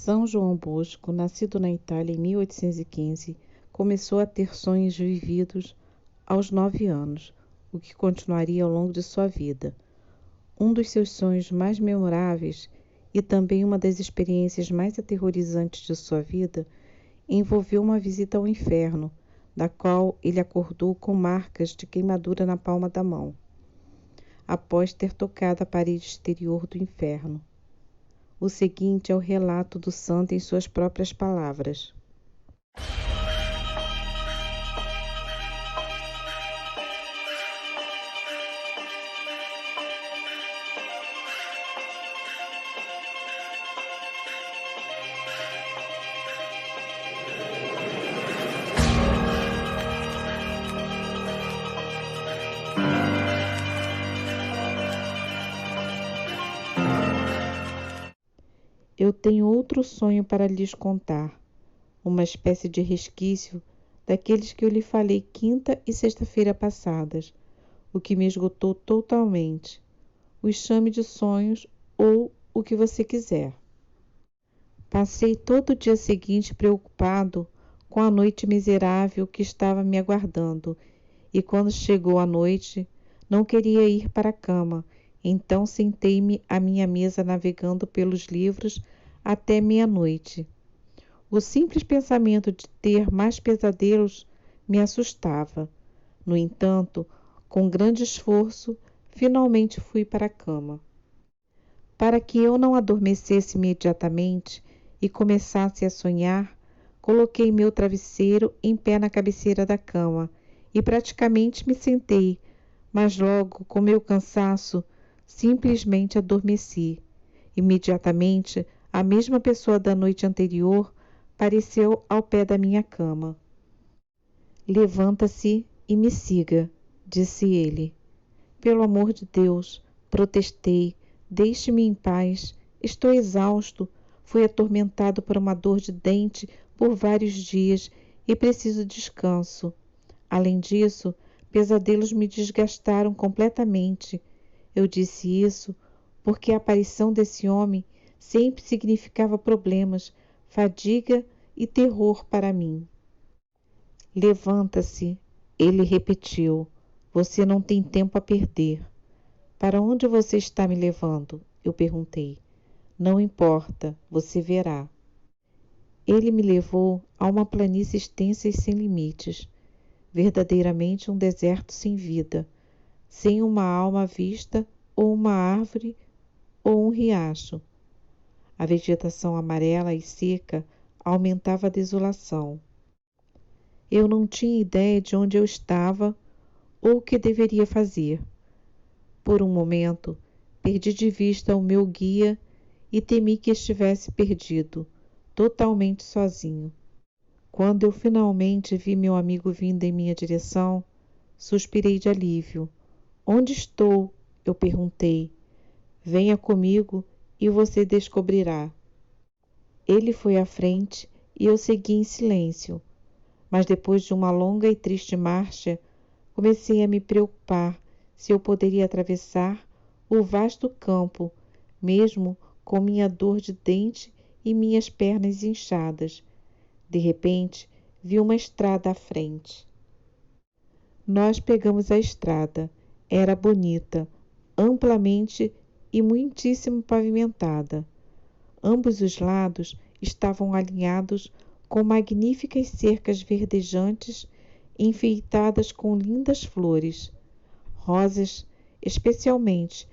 São João Bosco, nascido na Itália em 1815, começou a ter sonhos vividos aos 9 anos, o que continuaria ao longo de sua vida. Um dos seus sonhos mais memoráveis e também uma das experiências mais aterrorizantes de sua vida envolveu uma visita ao inferno, da qual ele acordou com marcas de queimadura na palma da mão, após ter tocado a parede exterior do inferno. O seguinte é o relato do santo em suas próprias palavras. Eu tenho outro sonho para lhes contar, uma espécie de resquício daqueles que eu lhe falei quinta e sexta-feira passadas, o que me esgotou totalmente. Os chame de sonhos ou o que você quiser. Passei todo o dia seguinte preocupado com a noite miserável que estava me aguardando, e quando chegou a noite, não queria ir para a cama. Então sentei-me à minha mesa navegando pelos livros até meia-noite. O simples pensamento de ter mais pesadelos me assustava. No entanto, com grande esforço, finalmente fui para a cama. Para que eu não adormecesse imediatamente e começasse a sonhar, coloquei meu travesseiro em pé na cabeceira da cama e praticamente me sentei, mas logo, com meu cansaço, simplesmente adormeci. Imediatamente, a mesma pessoa da noite anterior apareceu ao pé da minha cama. Levanta-se e me siga, disse ele. Pelo amor de Deus, protestei, deixe-me em paz, estou exausto, fui atormentado por uma dor de dente por vários dias e preciso de descanso. Além disso, pesadelos me desgastaram completamente. Eu disse isso porque a aparição desse homem sempre significava problemas, fadiga e terror para mim. Levanta-se, ele repetiu. Você não tem tempo a perder. Para onde você está me levando? Eu perguntei. Não importa, você verá. Ele me levou a uma planície extensa e sem limites, verdadeiramente um deserto sem vida, sem uma alma à vista, ou uma árvore, ou um riacho. A vegetação amarela e seca aumentava a desolação. Eu não tinha ideia de onde eu estava ou o que deveria fazer. Por um momento, perdi de vista o meu guia e temi que estivesse perdido, totalmente sozinho. Quando eu finalmente vi meu amigo vindo em minha direção, suspirei de alívio. Onde estou? Eu perguntei. Venha comigo e você descobrirá. Ele foi à frente e eu segui em silêncio, mas depois de uma longa e triste marcha, comecei a me preocupar se eu poderia atravessar o vasto campo, mesmo com minha dor de dente e minhas pernas inchadas. De repente, vi uma estrada à frente. Nós pegamos a estrada. Era bonita, amplamente e muitíssimo pavimentada. Ambos os lados estavam alinhados com magníficas cercas verdejantes enfeitadas com lindas flores. Rosas, especialmente,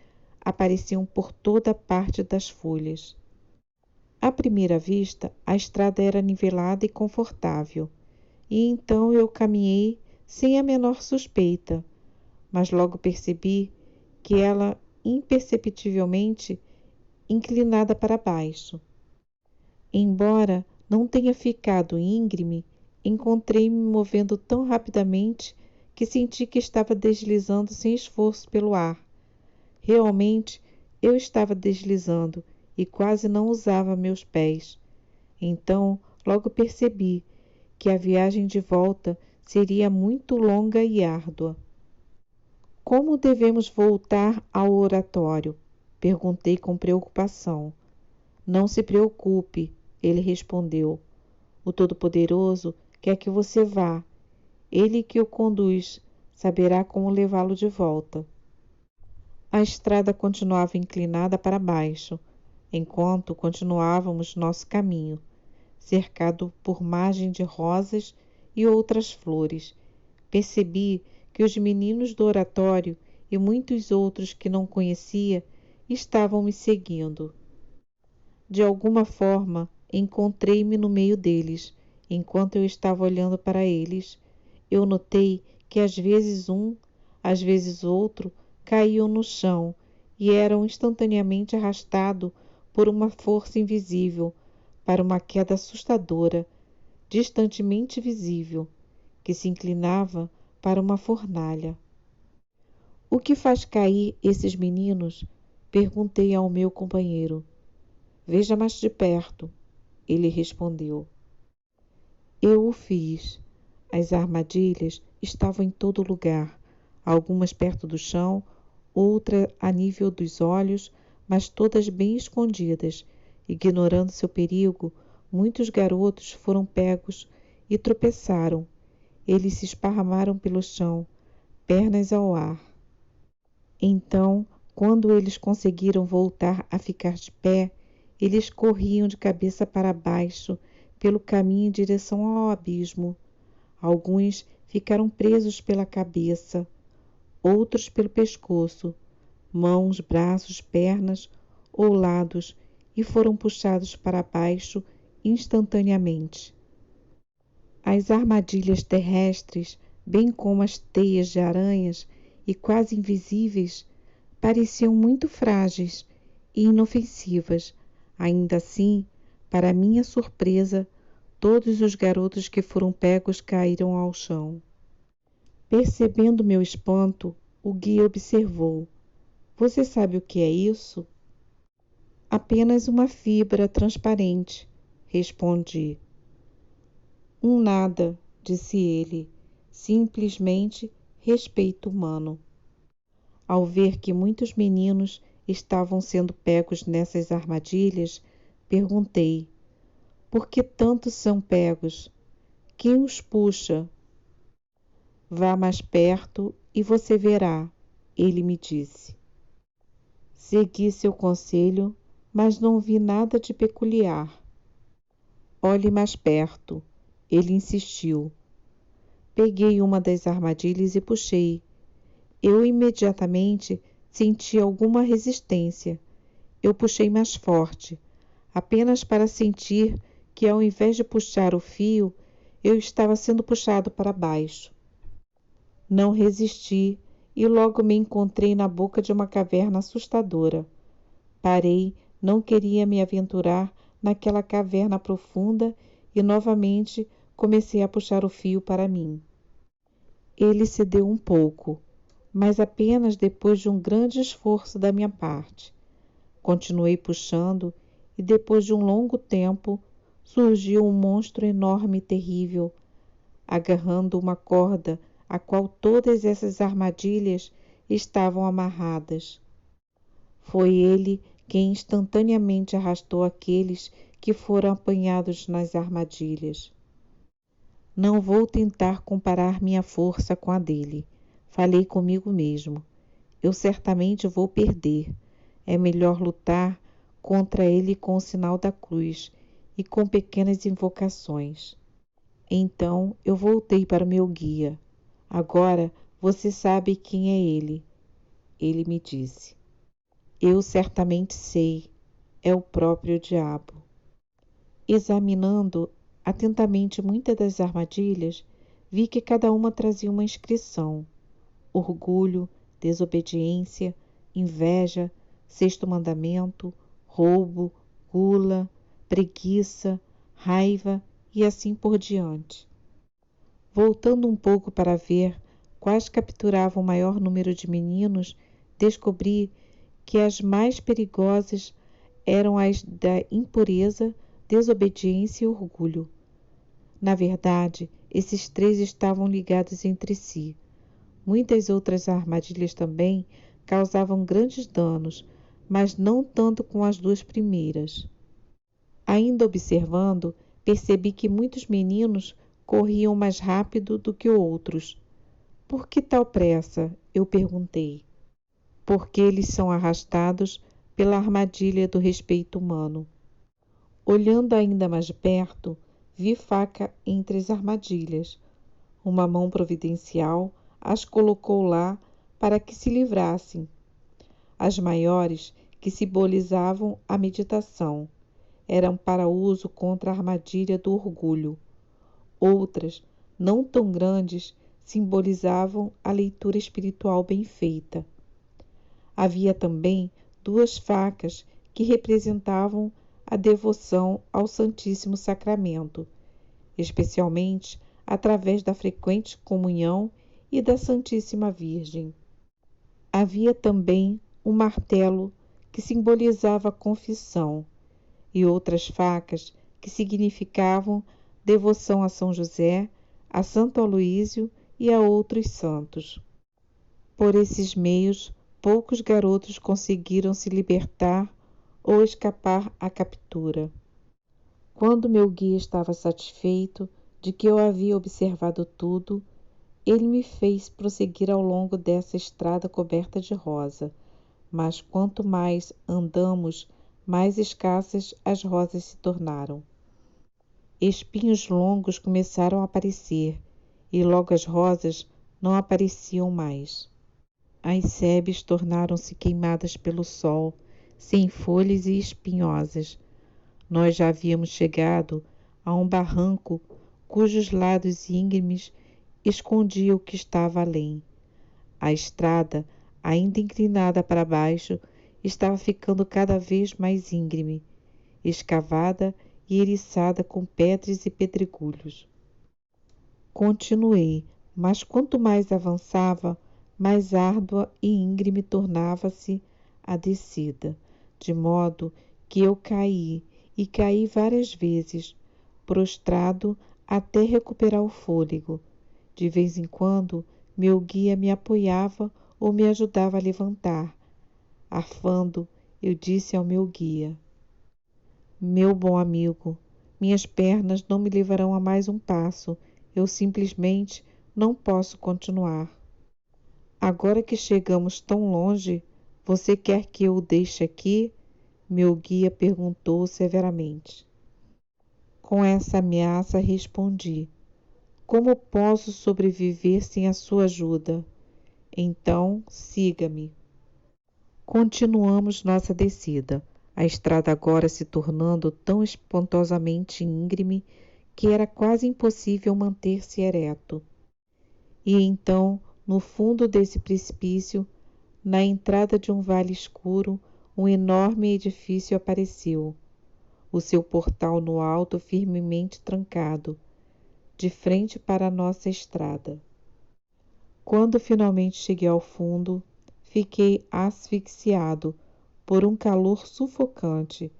apareciam por toda a parte das folhas. À primeira vista, a estrada era nivelada e confortável, e então eu caminhei sem a menor suspeita, mas logo percebi que ela imperceptivelmente inclinada para baixo. Embora não tenha ficado íngreme, encontrei-me movendo tão rapidamente que senti que estava deslizando sem esforço pelo ar. Realmente, eu estava deslizando e quase não usava meus pés. Então, logo percebi que a viagem de volta seria muito longa e árdua. Como devemos voltar ao oratório? Perguntei com preocupação. Não se preocupe, Ele respondeu: o Todo-Poderoso quer que você vá. Ele que o conduz saberá como levá-lo de volta. A estrada continuava inclinada para baixo, enquanto continuávamos nosso caminho, cercado por margem de rosas e outras flores. Percebi que os meninos do oratório e muitos outros que não conhecia estavam me seguindo. De alguma forma, encontrei-me no meio deles. Enquanto eu estava olhando para eles, eu notei que às vezes um, às vezes outro, caíam no chão e eram instantaneamente arrastados por uma força invisível para uma queda assustadora, distantemente visível, que se inclinava para uma fornalha. O que faz cair esses meninos? Perguntei ao meu companheiro. Veja mais de perto, ele respondeu. Eu o fiz. As armadilhas estavam em todo lugar, algumas perto do chão, outras a nível dos olhos, mas todas bem escondidas. Ignorando seu perigo, muitos garotos foram pegos e tropeçaram. Eles se esparramaram pelo chão, pernas ao ar. Então, quando eles conseguiram voltar a ficar de pé, eles corriam de cabeça para baixo pelo caminho em direção ao abismo. Alguns ficaram presos pela cabeça, outros pelo pescoço, mãos, braços, pernas ou lados, e foram puxados para baixo instantaneamente. As armadilhas terrestres, bem como as teias de aranhas e quase invisíveis, pareciam muito frágeis e inofensivas. Ainda assim, para minha surpresa, todos os garotos que foram pegos caíram ao chão. Percebendo meu espanto, o guia observou. Você sabe o que é isso? Apenas uma fibra transparente, respondi. Nada, disse ele, simplesmente respeito humano. Ao ver que muitos meninos estavam sendo pegos nessas armadilhas, perguntei: por que tantos são pegos? Quem os puxa? Vá mais perto e você verá, ele me disse. Segui seu conselho, mas não vi nada de peculiar. Olhe mais perto, ele insistiu. Peguei uma das armadilhas e puxei. Eu imediatamente senti alguma resistência. Eu puxei mais forte, apenas para sentir que, ao invés de puxar o fio, eu estava sendo puxado para baixo. Não resisti e logo me encontrei na boca de uma caverna assustadora. Parei, não queria me aventurar naquela caverna profunda e novamente comecei a puxar o fio para mim. Ele cedeu um pouco, mas apenas depois de um grande esforço da minha parte. Continuei puxando e depois de um longo tempo surgiu um monstro enorme e terrível, agarrando uma corda a qual todas essas armadilhas estavam amarradas. Foi ele quem instantaneamente arrastou aqueles que foram apanhados nas armadilhas. Não vou tentar comparar minha força com a dele. Falei comigo mesmo. Eu certamente vou perder. É melhor lutar contra ele com o sinal da cruz e com pequenas invocações. Então eu voltei para o meu guia. Agora você sabe quem é ele. Ele me disse. Eu certamente sei. É o próprio diabo. Examinando atentamente muitas das armadilhas, vi que cada uma trazia uma inscrição: orgulho, desobediência, inveja, sexto mandamento, roubo, gula, preguiça, raiva e assim por diante. Voltando um pouco para ver quais capturavam o maior número de meninos, descobri que as mais perigosas eram as da impureza, desobediência e orgulho. Na verdade, esses três estavam ligados entre si. Muitas outras armadilhas também causavam grandes danos, mas não tanto como as duas primeiras. Ainda observando, percebi que muitos meninos corriam mais rápido do que outros. Por que tal pressa? Eu perguntei. Porque eles são arrastados pela armadilha do respeito humano. Olhando ainda mais de perto, vi faca entre as armadilhas. Uma mão providencial as colocou lá para que se livrassem. As maiores, que simbolizavam a meditação, eram para uso contra a armadilha do orgulho. Outras, não tão grandes, simbolizavam a leitura espiritual bem feita. Havia também 2 facas que representavam a devoção ao Santíssimo Sacramento, especialmente através da frequente comunhão e da Santíssima Virgem. Havia também um martelo que simbolizava a confissão e outras facas que significavam devoção a São José, a Santo Aloísio e a outros santos. Por esses meios, poucos garotos conseguiram se libertar ou escapar à captura. Quando meu guia estava satisfeito de que eu havia observado tudo, ele me fez prosseguir ao longo dessa estrada coberta de rosa, mas quanto mais andamos, mais escassas as rosas se tornaram. Espinhos longos começaram a aparecer, e logo as rosas não apareciam mais. As sebes tornaram-se queimadas pelo sol, sem folhas e espinhosas. Nós já havíamos chegado a um barranco cujos lados íngremes escondiam o que estava além. A estrada, ainda inclinada para baixo, estava ficando cada vez mais íngreme, escavada e eriçada com pedras e pedregulhos. Continuei, mas quanto mais avançava, mais árdua e íngreme tornava-se a descida, de modo que eu caí, e caí várias vezes, prostrado até recuperar o fôlego. De vez em quando, meu guia me apoiava ou me ajudava a levantar. Arfando, eu disse ao meu guia: meu bom amigo, minhas pernas não me levarão a mais um passo. Eu simplesmente não posso continuar. Agora que chegamos tão longe, você quer que eu o deixe aqui? Meu guia perguntou severamente. Com essa ameaça respondi: como posso sobreviver sem a sua ajuda? Então, siga-me. Continuamos nossa descida, a estrada agora se tornando tão espantosamente íngreme que era quase impossível manter-se ereto. E então, no fundo desse precipício, na entrada de um vale escuro, um enorme edifício apareceu, o seu portal no alto firmemente trancado, de frente para a nossa estrada. Quando finalmente cheguei ao fundo, fiquei asfixiado por um calor sufocante,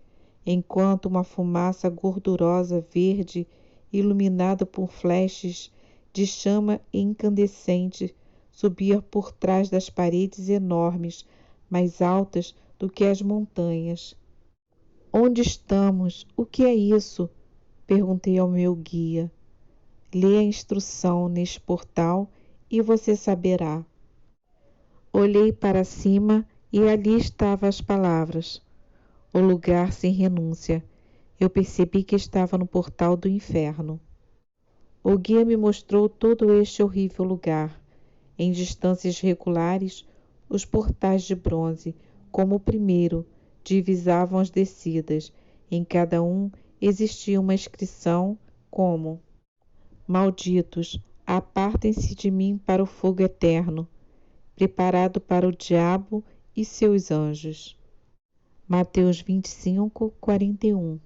enquanto uma fumaça gordurosa verde, iluminada por flashes de chama incandescente, subia por trás das paredes enormes, mais altas do que as montanhas. Onde estamos? O que é isso? Perguntei ao meu guia. Lê a instrução neste portal e você saberá. Olhei para cima e ali estavam as palavras: o lugar sem renúncia. Eu percebi que estava no portal do inferno. O guia me mostrou todo este horrível lugar. Em distâncias regulares, os portais de bronze, como o primeiro, divisavam as descidas. Em cada um existia uma inscrição como: malditos, apartem-se de mim para o fogo eterno, preparado para o diabo e seus anjos. Mateus 25, 41.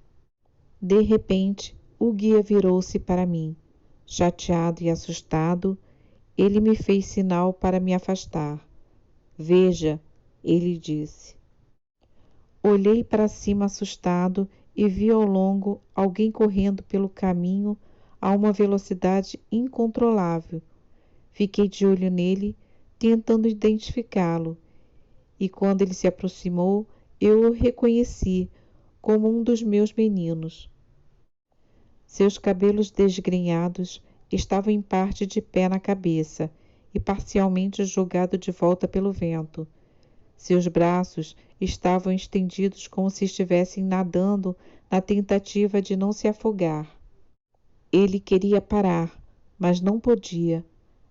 De repente, o guia virou-se para mim. Chateado e assustado, ele me fez sinal para me afastar. Veja, ele disse. Olhei para cima assustado e vi ao longo alguém correndo pelo caminho a uma velocidade incontrolável. Fiquei de olho nele, tentando identificá-lo, e quando ele se aproximou, eu o reconheci como um dos meus meninos. Seus cabelos desgrenhados estavam em parte de pé na cabeça e parcialmente jogado de volta pelo vento. Seus braços estavam estendidos como se estivessem nadando na tentativa de não se afogar. Ele queria parar, mas não podia.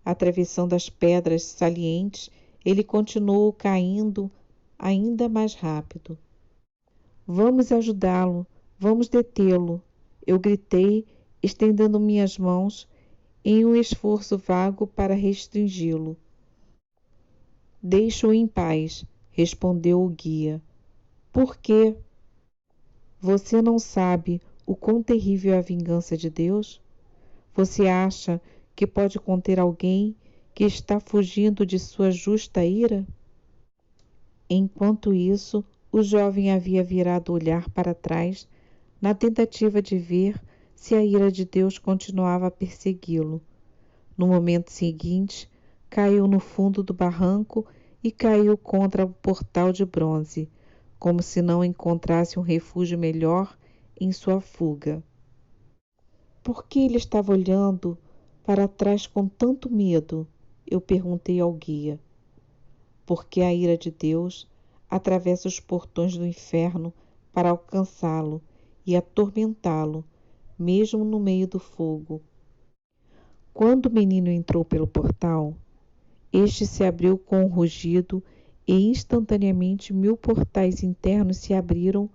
Atravessando as pedras salientes, ele continuou caindo ainda mais rápido. Vamos ajudá-lo, vamos detê-lo, eu gritei, estendendo minhas mãos em um esforço vago para restringi-lo. Deixe-o em paz, respondeu o guia. Por quê? Você não sabe o quão terrível é a vingança de Deus? Você acha que pode conter alguém que está fugindo de sua justa ira? Enquanto isso, o jovem havia virado o olhar para trás na tentativa de ver se a ira de Deus continuava a persegui-lo. No momento seguinte, caiu no fundo do barranco e caiu contra o portal de bronze, como se não encontrasse um refúgio melhor em sua fuga. Por que ele estava olhando para trás com tanto medo? Eu perguntei ao guia. Porque a ira de Deus atravessa os portões do inferno para alcançá-lo e atormentá-lo, mesmo no meio do fogo. Quando o menino entrou pelo portal, este se abriu com um rugido e instantaneamente 1000 portais internos se abriram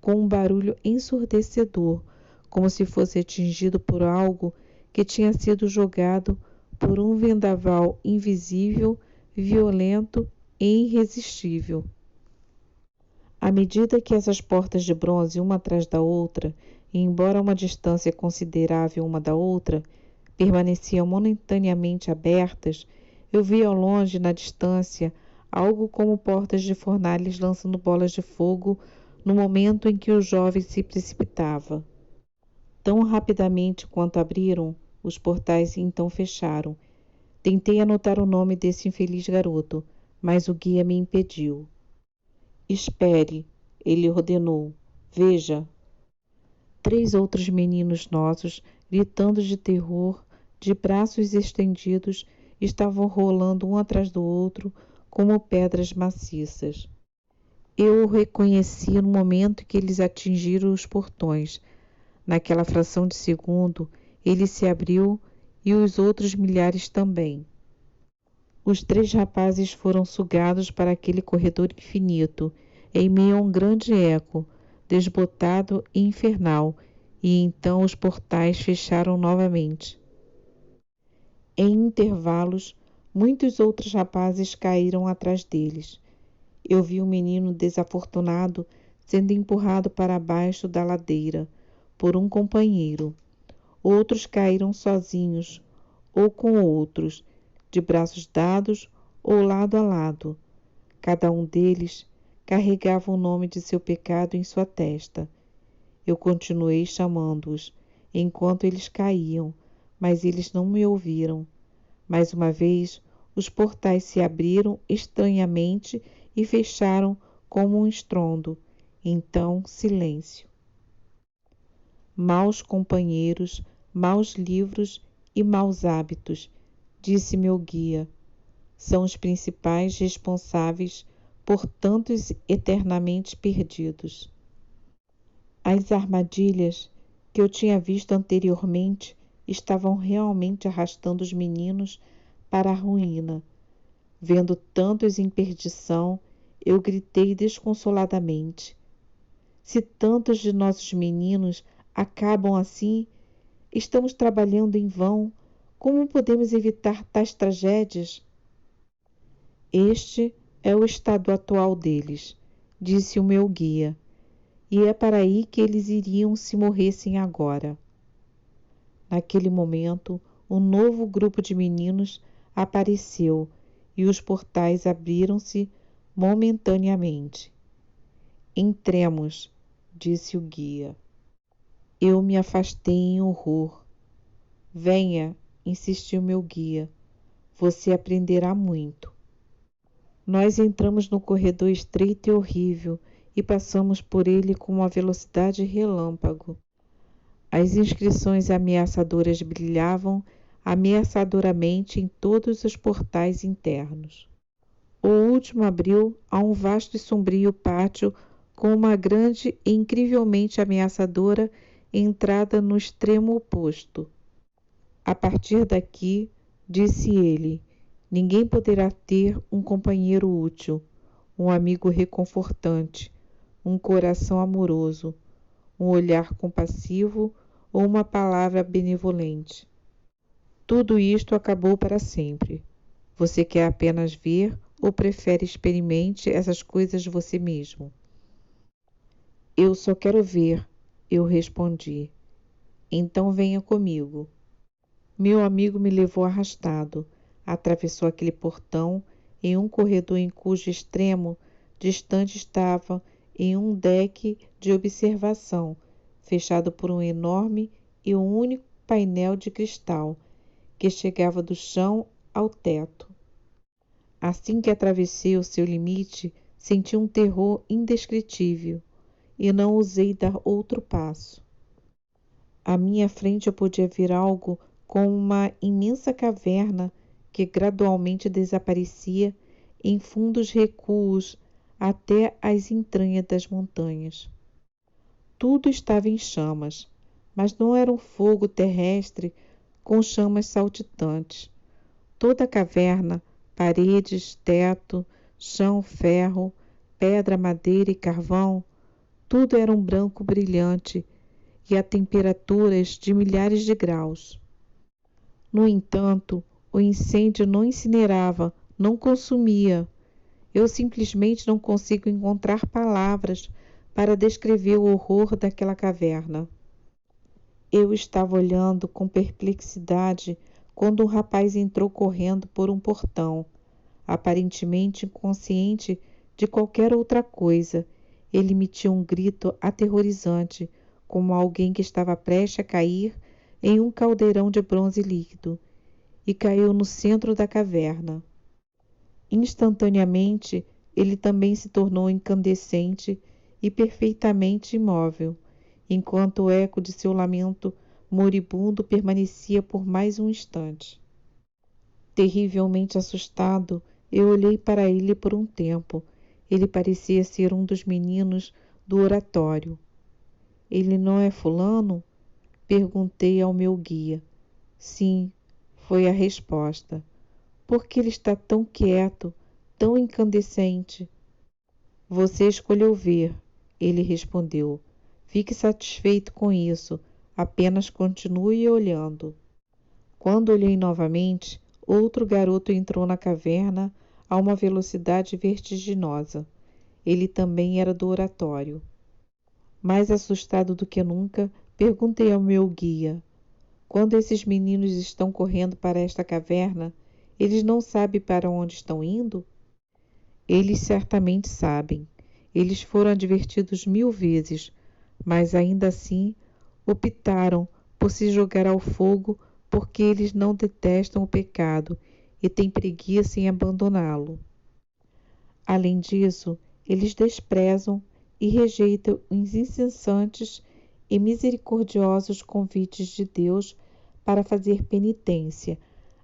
com um barulho ensurdecedor, como se fosse atingido por algo que tinha sido jogado por um vendaval invisível, violento e irresistível. À medida que essas portas de bronze, uma atrás da outra, e embora a uma distância considerável uma da outra, permaneciam momentaneamente abertas, eu vi ao longe, na distância, algo como portas de fornalhas lançando bolas de fogo no momento em que o jovem se precipitava. Tão rapidamente quanto abriram, os portais então fecharam. Tentei anotar o nome desse infeliz garoto, mas o guia me impediu. Espere, ele ordenou. Veja. 3 outros meninos nossos, gritando de terror, de braços estendidos, estavam rolando um atrás do outro como pedras maciças. Eu o reconheci no momento que eles atingiram os portões. Naquela fração de segundo, ele se abriu e os outros milhares também. Os 3 rapazes foram sugados para aquele corredor infinito, em meio a um grande eco, desbotado e infernal, e então os portais fecharam novamente. Em intervalos, muitos outros rapazes caíram atrás deles. Eu vi um menino desafortunado sendo empurrado para baixo da ladeira por um companheiro. Outros caíram sozinhos, ou com outros, de braços dados ou lado a lado. Cada um deles carregava o nome de seu pecado em sua testa. Eu continuei chamando-os, enquanto eles caíam, mas eles não me ouviram. Mais uma vez, os portais se abriram estranhamente e fecharam como um estrondo. Então, silêncio. Maus companheiros, maus livros e maus hábitos, disse meu guia, são os principais responsáveis por tantos eternamente perdidos. As armadilhas que eu tinha visto anteriormente estavam realmente arrastando os meninos para a ruína. Vendo tantos em perdição, eu gritei desconsoladamente. Se tantos de nossos meninos acabam assim, estamos trabalhando em vão. Como podemos evitar tais tragédias? Este é o estado atual deles, disse o meu guia, e é para aí que eles iriam se morressem agora. Naquele momento, um novo grupo de meninos apareceu e os portais abriram-se momentaneamente. Entremos, disse o guia. Eu me afastei em horror. Venha, insistiu meu guia. Você aprenderá muito. Nós entramos no corredor estreito e horrível e passamos por ele com uma velocidade relâmpago. As inscrições ameaçadoras brilhavam ameaçadoramente em todos os portais internos. O último abriu a um vasto e sombrio pátio com uma grande e incrivelmente ameaçadora entrada no extremo oposto. A partir daqui, disse ele, ninguém poderá ter um companheiro útil, um amigo reconfortante, um coração amoroso, um olhar compassivo ou uma palavra benevolente. Tudo isto acabou para sempre. Você quer apenas ver ou prefere experimente essas coisas você mesmo? Eu só quero ver, eu respondi. Então venha comigo. Meu amigo me levou arrastado, atravessou aquele portão em um corredor em cujo extremo distante estava em um deck de observação, fechado por um enorme e único painel de cristal que chegava do chão ao teto. Assim que atravessei o seu limite, senti um terror indescritível e não ousei dar outro passo. À minha frente eu podia ver algo como uma imensa caverna que gradualmente desaparecia em fundos recuos até as entranhas das montanhas. Tudo estava em chamas, mas não era um fogo terrestre com chamas saltitantes. Toda a caverna, paredes, teto, chão, ferro, pedra, madeira e carvão, tudo era um branco brilhante e a temperaturas de milhares de graus. No entanto, o incêndio não incinerava, não consumia. Eu simplesmente não consigo encontrar palavras para descrever o horror daquela caverna. Eu estava olhando com perplexidade quando um rapaz entrou correndo por um portão, aparentemente inconsciente de qualquer outra coisa. Ele emitia um grito aterrorizante, como alguém que estava prestes a cair em um caldeirão de bronze líquido, e caiu no centro da caverna. Instantaneamente, ele também se tornou incandescente e perfeitamente imóvel, enquanto o eco de seu lamento moribundo permanecia por mais um instante. Terrivelmente assustado, eu olhei para ele por um tempo. Ele parecia ser um dos meninos do oratório. Ele não é fulano? Perguntei ao meu guia. Sim, foi a resposta. Por que ele está tão quieto, tão incandescente? Você escolheu ver, ele respondeu. Fique satisfeito com isso, apenas continue olhando. Quando olhei novamente, outro garoto entrou na caverna a uma velocidade vertiginosa. Ele também era do oratório. Mais assustado do que nunca, perguntei ao meu guia: quando esses meninos estão correndo para esta caverna, eles não sabem para onde estão indo? Eles certamente sabem. Eles foram advertidos 1000 vezes, mas ainda assim optaram por se jogar ao fogo porque eles não detestam o pecado e têm preguiça em abandoná-lo. Além disso, eles desprezam e rejeitam os incessantes e misericordiosos convites de Deus para fazer penitência.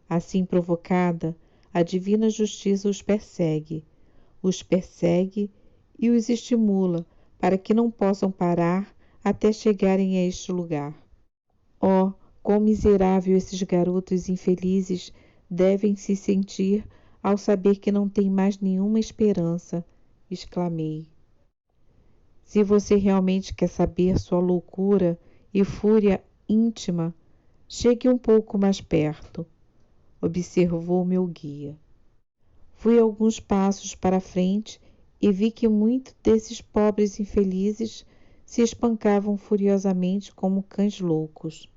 Assim provocada, a divina justiça os persegue e os estimula para que não possam parar até chegarem a este lugar. Oh, quão miserável esses garotos infelizes devem se sentir ao saber que não têm mais nenhuma esperança, exclamei. Se você realmente quer saber sua loucura e fúria íntima, chegue um pouco mais perto, observou meu guia. Fui alguns passos para frente e vi que muitos desses pobres infelizes se espancavam furiosamente como cães loucos.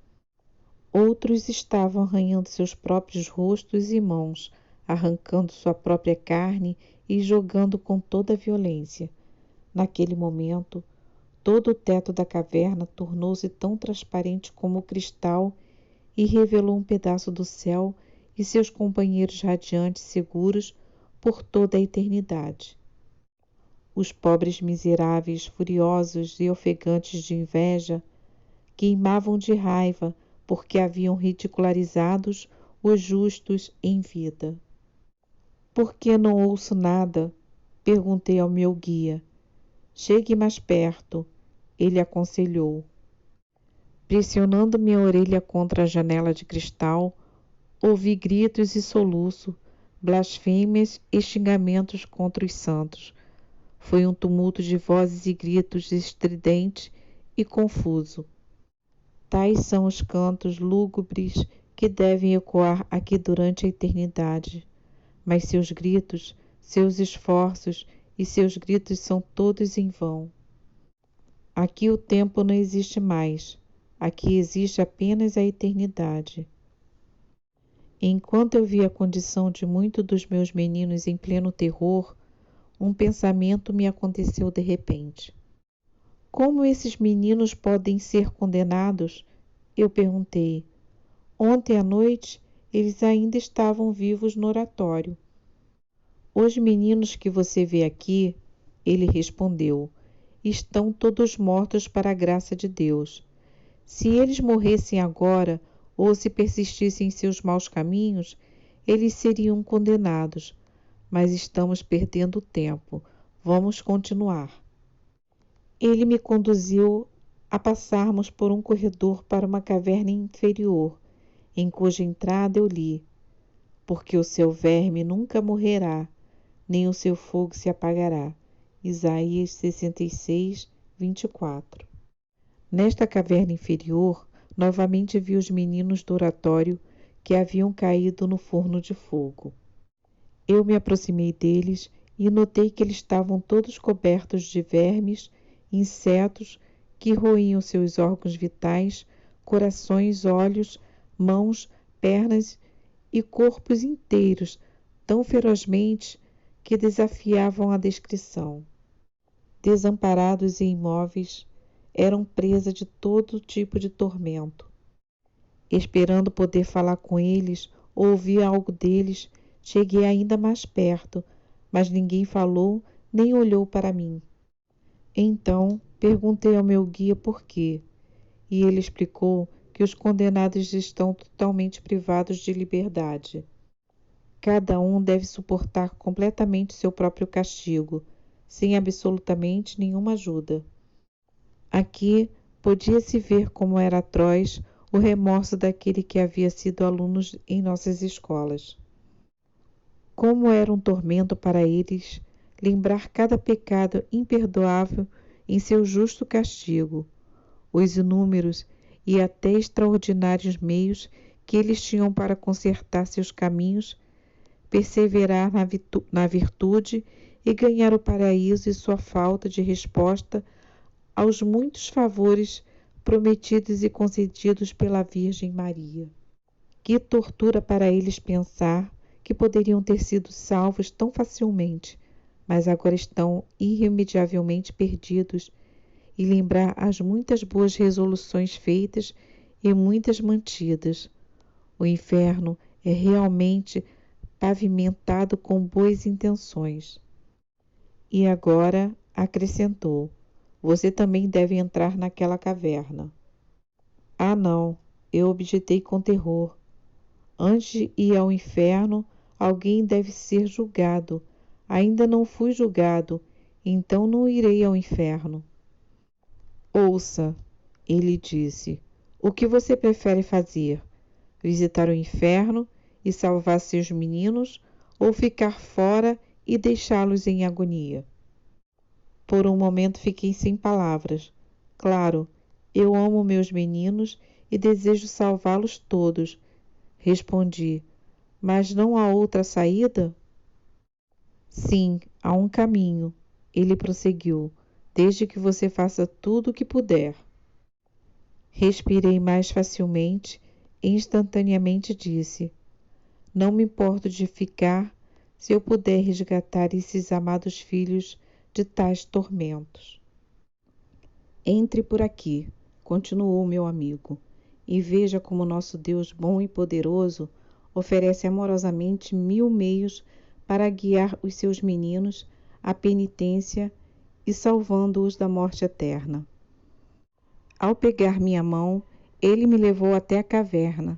Outros estavam arranhando seus próprios rostos e mãos, arrancando sua própria carne e jogando com toda a violência. Naquele momento, todo o teto da caverna tornou-se tão transparente como o cristal e revelou um pedaço do céu e seus companheiros radiantes seguros por toda a eternidade. Os pobres miseráveis, furiosos e ofegantes de inveja, queimavam de raiva porque haviam ridicularizados os justos em vida. Por que não ouço nada? Perguntei ao meu guia. Chegue mais perto, ele aconselhou. Pressionando minha orelha contra a janela de cristal, ouvi gritos e soluço, blasfêmias e xingamentos contra os santos. Foi um tumulto de vozes e gritos estridente e confuso. Tais são os cantos lúgubres que devem ecoar aqui durante a eternidade. Mas seus gritos, seus esforços e seus gritos são todos em vão. Aqui o tempo não existe mais. Aqui existe apenas a eternidade. Enquanto eu via a condição de muitos dos meus meninos em pleno terror, um pensamento me aconteceu de repente. Como esses meninos podem ser condenados? Eu perguntei. Ontem à noite, eles ainda estavam vivos no oratório. Os meninos que você vê aqui, ele respondeu, estão todos mortos para a graça de Deus. Se eles morressem agora, ou se persistissem em seus maus caminhos, eles seriam condenados. Mas estamos perdendo tempo. Vamos continuar. Ele me conduziu a passarmos por um corredor para uma caverna inferior, em cuja entrada eu li, porque o seu verme nunca morrerá, nem o seu fogo se apagará. Isaías 66, 24. Nesta caverna inferior, novamente vi os meninos do oratório que haviam caído no forno de fogo. Eu me aproximei deles e notei que eles estavam todos cobertos de vermes, insetos que roíam seus órgãos vitais, corações, olhos, mãos, pernas e corpos inteiros, tão ferozmente que desafiavam a descrição. Desamparados e imóveis, eram presa de todo tipo de tormento. Esperando poder falar com eles ou ouvir algo deles, cheguei ainda mais perto, mas ninguém falou nem olhou para mim. Então, perguntei ao meu guia por quê, e ele explicou que os condenados estão totalmente privados de liberdade. Cada um deve suportar completamente seu próprio castigo, sem absolutamente nenhuma ajuda. Aqui podia-se ver como era atroz o remorso daquele que havia sido aluno em nossas escolas. Como era um tormento para eles lembrar cada pecado imperdoável em seu justo castigo, os inúmeros e até extraordinários meios que eles tinham para consertar seus caminhos, perseverar na virtude e ganhar o paraíso e sua falta de resposta aos muitos favores prometidos e concedidos pela Virgem Maria. Que tortura para eles pensar que poderiam ter sido salvos tão facilmente, mas agora estão irremediavelmente perdidos, e lembrar as muitas boas resoluções feitas e muitas mantidas. O inferno é realmente pavimentado com boas intenções. E agora, acrescentou, você também deve entrar naquela caverna. Ah, não, eu objetei com terror. Antes de ir ao inferno, alguém deve ser julgado. Ainda não fui julgado, então não irei ao inferno. Ouça, ele disse, o que você prefere fazer? Visitar o inferno e salvar seus meninos ou ficar fora e deixá-los em agonia? Por um momento fiquei sem palavras. Claro, eu amo meus meninos e desejo salvá-los todos, respondi, mas não há outra saída? Sim, há um caminho, ele prosseguiu, desde que você faça tudo o que puder. Respirei mais facilmente e instantaneamente disse, não me importo de ficar se eu puder resgatar esses amados filhos de tais tormentos. Entre por aqui, continuou meu amigo, e veja como nosso Deus bom e poderoso oferece amorosamente 1000 meios para guiar os seus meninos à penitência e salvando-os da morte eterna. Ao pegar minha mão, ele me levou até a caverna.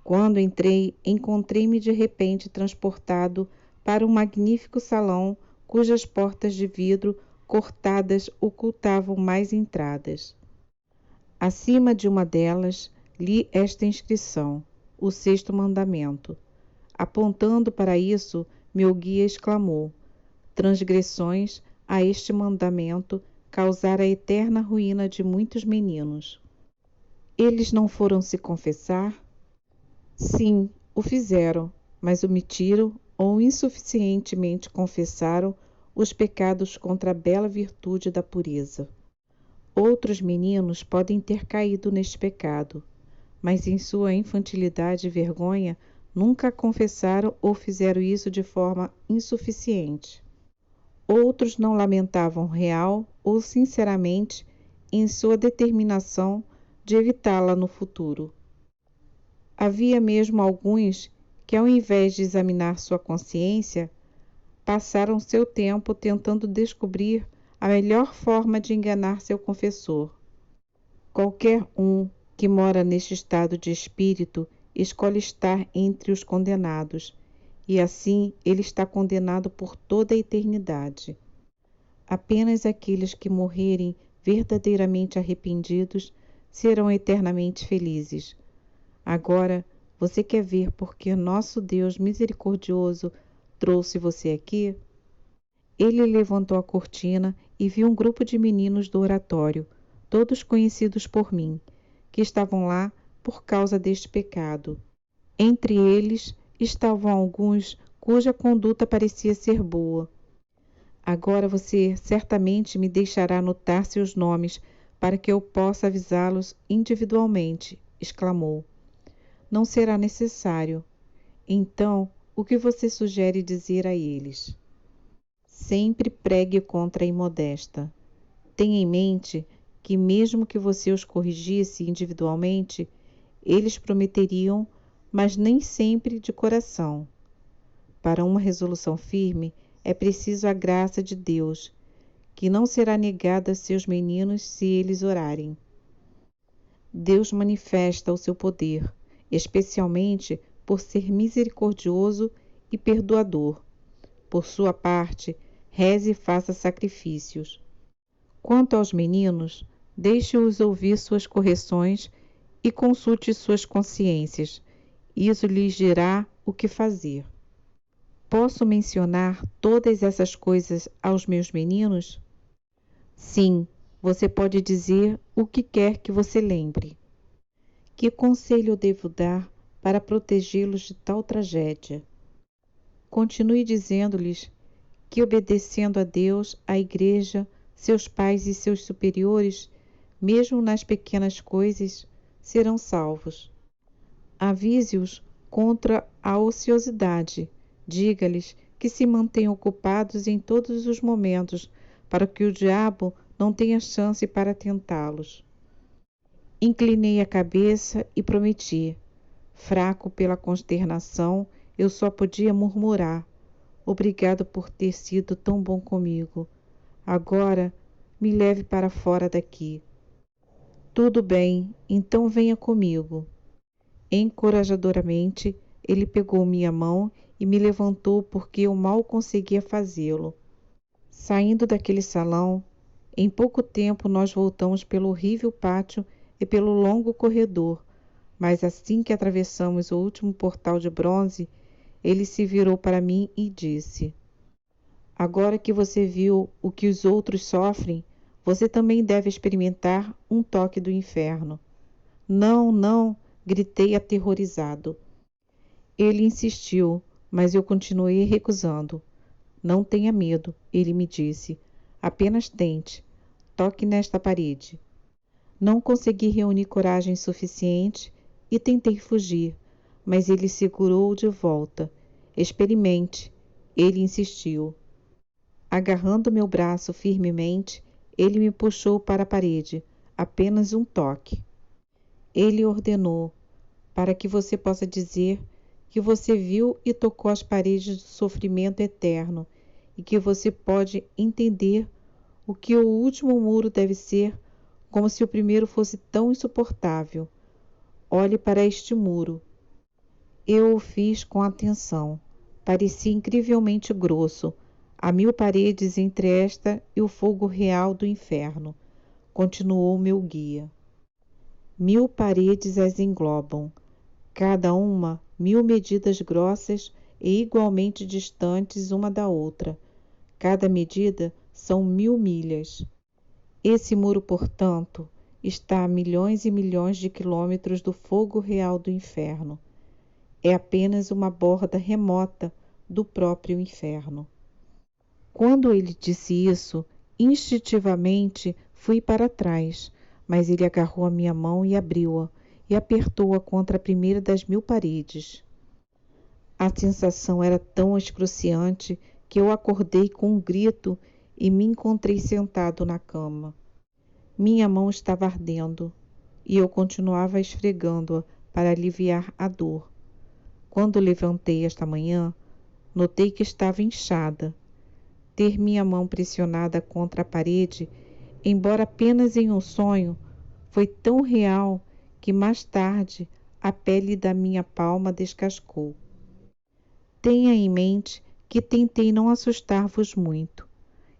Quando entrei, encontrei-me de repente transportado para um magnífico salão cujas portas de vidro cortadas ocultavam mais entradas. Acima de uma delas, li esta inscrição: o sexto mandamento. Apontando para isso, meu guia exclamou: transgressões a este mandamento causaram a eterna ruína de muitos meninos. Eles não foram se confessar? Sim, o fizeram, mas omitiram ou insuficientemente confessaram os pecados contra a bela virtude da pureza. Outros meninos podem ter caído neste pecado, mas em sua infantilidade e vergonha nunca confessaram ou fizeram isso de forma insuficiente. Outros não lamentavam real ou sinceramente em sua determinação de evitá-la no futuro. Havia mesmo alguns que, ao invés de examinar sua consciência, passaram seu tempo tentando descobrir a melhor forma de enganar seu confessor. Qualquer um que mora neste estado de espírito escolhe estar entre os condenados, e assim ele está condenado por toda a eternidade. Apenas aqueles que morrerem verdadeiramente arrependidos serão eternamente felizes. Agora, você quer ver por que nosso Deus misericordioso trouxe você aqui? Ele levantou a cortina e viu um grupo de meninos do oratório, todos conhecidos por mim, que estavam lá por causa deste pecado. Entre eles estavam alguns cuja conduta parecia ser boa. Agora você certamente me deixará anotar seus nomes para que eu possa avisá-los individualmente, exclamou. Não será necessário. Então, o que você sugere dizer a eles? Sempre pregue contra a imodesta. Tenha em mente que mesmo que você os corrigisse individualmente, eles prometeriam, mas nem sempre de coração. Para uma resolução firme, é preciso a graça de Deus, que não será negada a seus meninos se eles orarem. Deus manifesta o seu poder, especialmente por ser misericordioso e perdoador. Por sua parte, reze e faça sacrifícios. Quanto aos meninos, deixe-os ouvir suas correções e consulte suas consciências. Isso lhes dirá o que fazer. Posso mencionar todas essas coisas aos meus meninos? Sim, você pode dizer o que quer que você lembre. Que conselho eu devo dar para protegê-los de tal tragédia? Continue dizendo-lhes que, obedecendo a Deus, a Igreja, seus pais e seus superiores, mesmo nas pequenas coisas, serão salvos. Avise-os contra a ociosidade. Diga-lhes que se mantenham ocupados em todos os momentos, para que o diabo não tenha chance para tentá-los. Inclinei a cabeça e prometi. Fraco pela consternação, eu só podia murmurar: obrigado por ter sido tão bom comigo. Agora me leve para fora daqui. Tudo bem, então venha comigo. Encorajadoramente, ele pegou minha mão e me levantou porque eu mal conseguia fazê-lo. Saindo daquele salão, em pouco tempo nós voltamos pelo horrível pátio e pelo longo corredor, mas assim que atravessamos o último portal de bronze, ele se virou para mim e disse: agora que você viu o que os outros sofrem, você também deve experimentar um toque do inferno. Não, não, gritei aterrorizado. Ele insistiu, mas eu continuei recusando. Não tenha medo, ele me disse. Apenas tente. Toque nesta parede. Não consegui reunir coragem suficiente e tentei fugir, mas ele segurou de volta. Experimente. Ele insistiu. Agarrando meu braço firmemente, ele me puxou para a parede. Apenas um toque. Ele ordenou, para que você possa dizer que você viu e tocou as paredes do sofrimento eterno e que você pode entender O que o último muro deve ser, como se o primeiro fosse tão insuportável. Olhe para este muro. Eu o fiz com atenção. Parecia incrivelmente grosso, há 1000 paredes entre esta e o fogo real do inferno, continuou meu guia. 1000 paredes as englobam, cada uma 1000 medidas grossas e igualmente distantes uma da outra. Cada medida são 1000 milhas. Esse muro, portanto, está a milhões e milhões de quilômetros do fogo real do inferno. É apenas uma borda remota do próprio inferno. Quando ele disse isso, instintivamente fui para trás, mas ele agarrou a minha mão e abriu-a, e apertou-a contra a primeira das 1000 paredes. A sensação era tão excruciante que eu acordei com um grito e me encontrei sentado na cama. Minha mão estava ardendo, e eu continuava esfregando-a para aliviar a dor. Quando levantei esta manhã, notei que estava inchada. Ter minha mão pressionada contra a parede, embora apenas em um sonho, foi tão real que mais tarde a pele da minha palma descascou. Tenha em mente que tentei não assustar-vos muito,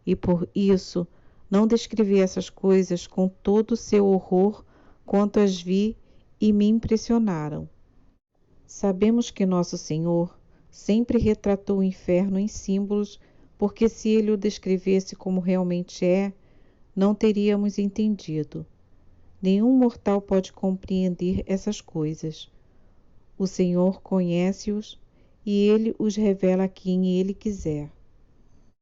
e por isso não descrevi essas coisas com todo o seu horror quanto as vi e me impressionaram. Sabemos que Nosso Senhor sempre retratou o inferno em símbolos, porque se ele o descrevesse como realmente é, não teríamos entendido. Nenhum mortal pode compreender essas coisas. O Senhor conhece-os e ele os revela a quem ele quiser.